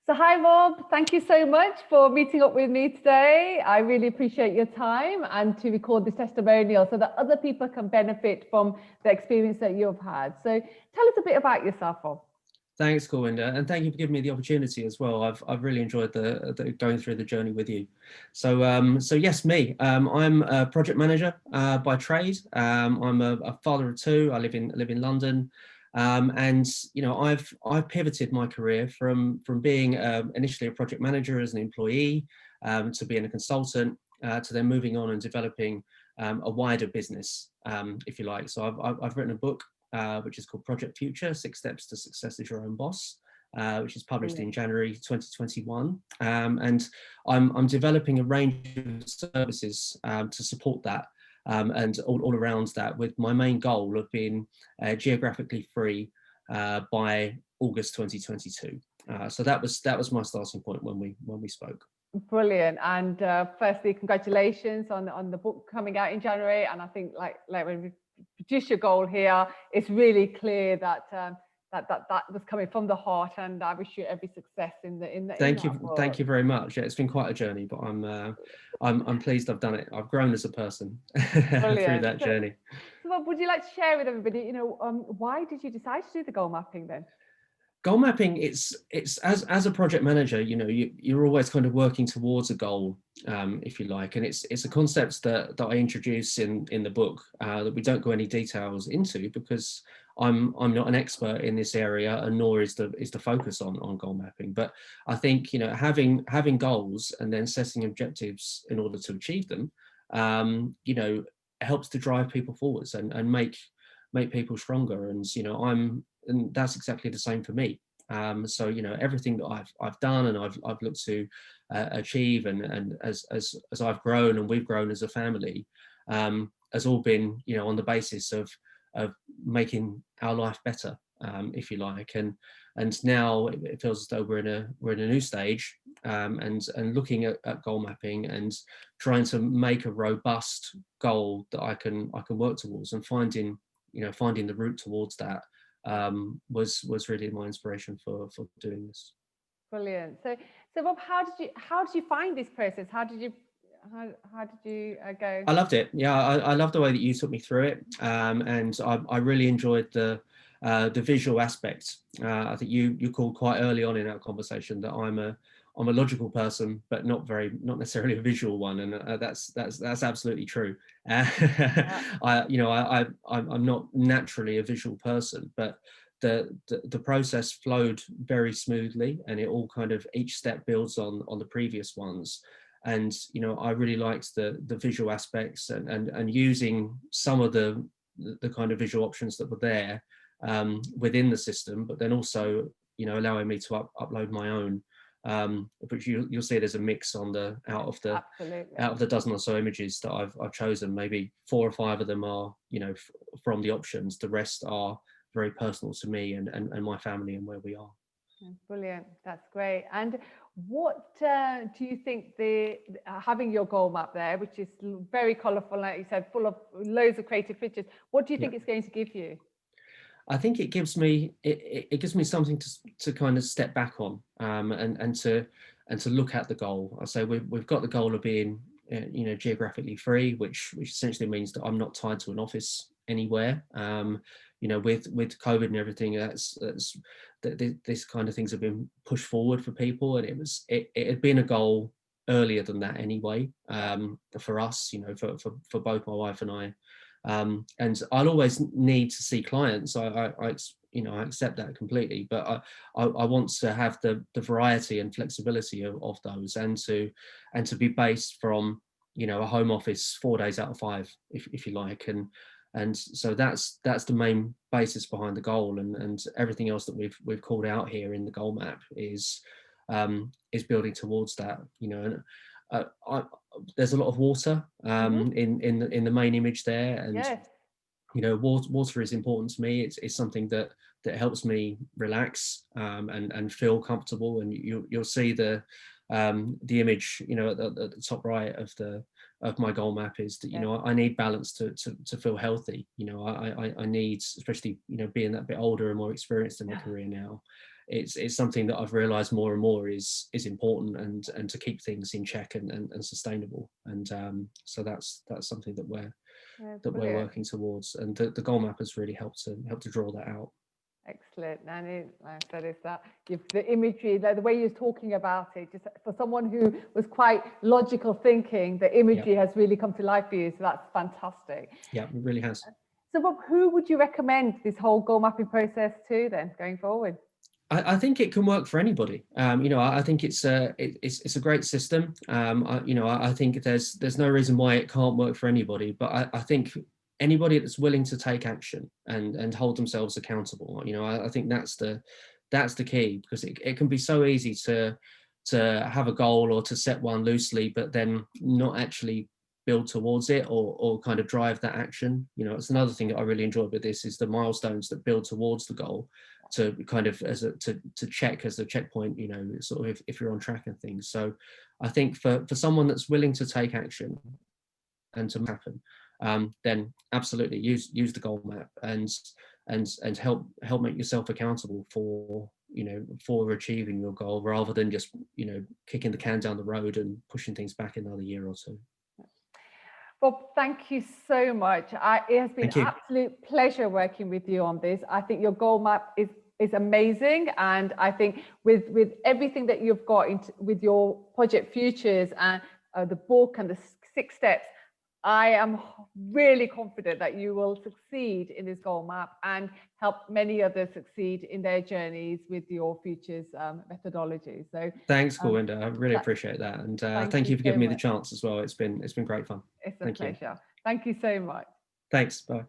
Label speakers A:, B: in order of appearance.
A: So hi Rob, thank you so much for meeting up with me today. I really appreciate your time and to record this testimonial so that other people can benefit from the experience that you've had. So tell us a bit about yourself, Rob.
B: Thanks, Corwinda, and thank you for giving me the opportunity as well. I've really enjoyed the going through the journey with you. So yes, me. I'm a project manager by trade. I'm a father of two. I live in London, and I've pivoted my career from being initially a project manager as an employee to being a consultant to then moving on and developing a wider business, if you like. So I've written a book which is called Project Future, 6 Steps to Success as Your Own Boss, which is published in January 2021. And I'm developing a range of services to support that and all around that, with my main goal of being geographically free by August 2022. So that was my starting point when we spoke.
A: Brilliant. And firstly, congratulations on the book coming out in January. And I think like when we produce your goal here, it's really clear that that was coming from the heart, and I wish you every success in
B: Thank you very much. Yeah, it's been quite a journey, but I'm pleased I've done it. I've grown as a person through that journey.
A: So Rob, would you like to share with everybody, why did you decide to do the goal mapping then?
B: Goal mapping, it's as a project manager, you're always kind of working towards a goal, if you like, and it's a concept that I introduce in the book that we don't go any details into, because I'm not an expert in this area, and nor is the focus on goal mapping. But I think having goals and then setting objectives in order to achieve them, helps to drive people forwards and make people stronger. And that's exactly the same for me. So everything that I've done and I've looked to achieve, and as I've grown and we've grown as a family, has all been on the basis of making our life better, if you like. And now it feels as though we're in a new stage, and looking at goal mapping and trying to make a robust goal that I can work towards, and finding the route towards that was really my inspiration for doing this.
A: Brilliant. So Rob, how did you find this process? How did you go?
B: I loved it. Yeah, I love the way that you took me through it, and I really enjoyed the visual aspect. I think you called quite early on in our conversation that I'm a logical person, but not necessarily a visual one, and that's absolutely true. I'm not naturally a visual person, but the process flowed very smoothly, and it all kind of, each step builds on the previous ones. And I really liked the visual aspects and using some of the kind of visual options that were there within the system, but then also allowing me to upload my own. But you'll see there's a mix on out of the dozen or so images that I've chosen. Maybe 4 or 5 of them are from the options. The rest are very personal to me and my family and where we are.
A: Brilliant, that's great. And what do you think having your goal map there, which is very colourful, like you said, full of loads of creative pictures, what do you think it's going to give you?
B: I think it gives me something to kind of step back on, and to look at the goal. I say we've got the goal of being geographically free, which essentially means that I'm not tied to an office anywhere. With COVID and everything, this kind of things have been pushed forward for people, and it had been a goal earlier than that anyway, for us, for both my wife and I. And I'll always need to see clients. I accept that completely, but I want to have the variety and flexibility of those, and to be based from a home office 4 days out of 5, if you like, and so that's the main basis behind the goal, and everything else that we've called out here in the goal map is building towards that. And there's a lot of water in the main image there, and water is important to me. It's something that helps me relax and feel comfortable. And you'll see the image at the top right of my goal map is that I need balance to feel healthy. I need, especially being that bit older and more experienced in my career now, it's something that I've realized more and more is important, and to keep things in check and sustainable. And so that's something that we're working towards, and the goal map has really helped to draw that out.
A: Excellent. And like I said, it's that the imagery, the way you're talking about it, just for someone who was quite logical thinking, the imagery has really come to life for you. So that's fantastic.
B: Yeah, it really has.
A: So Bob, who would you recommend this whole goal mapping process to then going forward?
B: I think it can work for anybody. I think it's a great system. I think there's no reason why it can't work for anybody. But I think anybody that's willing to take action and hold themselves accountable, I think that's the key, because it can be so easy to have a goal or to set one loosely, but then not actually build towards it or kind of drive that action. It's another thing that I really enjoy with this is the milestones that build towards the goal, to kind of to check as a checkpoint, sort of if you're on track and things. So I think for someone that's willing to take action and to happen, then absolutely use the goal map and help make yourself accountable for achieving your goal, rather than just kicking the can down the road and pushing things back another year or two.
A: Bob, thank you so much. It has been an absolute pleasure working with you on this. I think your goal map is amazing, and I think with everything that you've got with your project futures and the book and the 6 steps, I am really confident that you will succeed in this goal map and help many others succeed in their journeys with your futures methodology. So
B: thanks, Gawinda. I really appreciate that, and thank you for giving me the chance as well. It's been great fun.
A: It's a pleasure. Thank you so much.
B: Thanks. Bye.